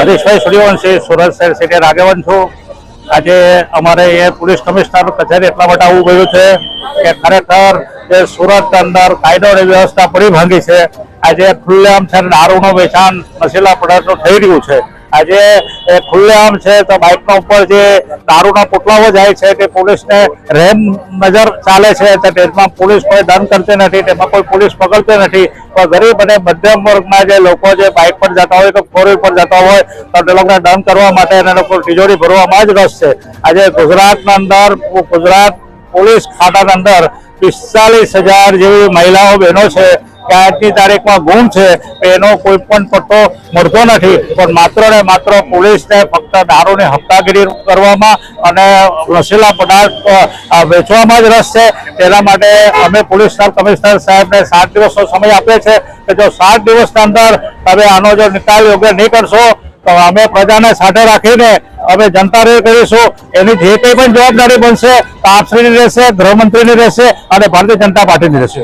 હરીશભાઈ સૂર્યવંશી, સુરત શહેર સિટી આગેવાન છું। આજે અમારે એ પોલીસ કમિશનર કચેરી એટલા માટે આવવું પડ્યું છે કે ખરેખર જે સુરત અંદર કાયદો અને વ્યવસ્થા પડી ભાંગી છે। આજે ખુલ્લેઆમ છે દારૂનું વેચાણ નશીલા પદાર્થો થઈ રહ્યું છે। આજે ખુલ્લેઆમ છે તો બાઇકના ઉપર જે દારૂના પોટલાઓ જાય છે તે પોલીસને રેમ નજર ચાલે છે, તેમાં પોલીસ કોઈ દંડ કરતી નથી, તેમાં કોઈ પોલીસ પકડતી નથી। પણ ગરીબ અને મધ્યમ વર્ગના જે લોકો જે બાઇક પર જતા હોય તો ફોર વ્હીલ પર જતા હોય તો તે લોકોને દંડ કરવા માટે એને લોકો તિજોરી ભરવામાં જ રસ છે। આજે ગુજરાતના અંદર ગુજરાત પોલીસ ખાતાના અંદર 45,000 જેવી મહિલાઓ બહેનો છે કે આજની તારીખમાં ગુમ છે, એનો કોઈ પણ પટ્ટો મળતો નથી। પણ માત્ર ને માત્ર પોલીસને ફક્ત દારૂની હપ્તાગીરી કરવામાં અને નશીલા પદાર્થ વેચવામાં જ રસ છે। તેના માટે અમે પોલીસ કમિશનર સાહેબને 7 દિવસનો સમય આપે છે કે જો 7 દિવસના અંદર તમે આનો જો નિકાલ યોગ્ય નહીં કરશો તો અમે પ્રજાને સાથે રાખીને અમે જનતા રેડ કરીશું। એની જે કંઈ પણ જવાબદારી બનશે તો આપશ્રીની રહેશે, ગૃહમંત્રીની રહેશે અને ભારતીય જનતા પાર્ટીની રહેશે।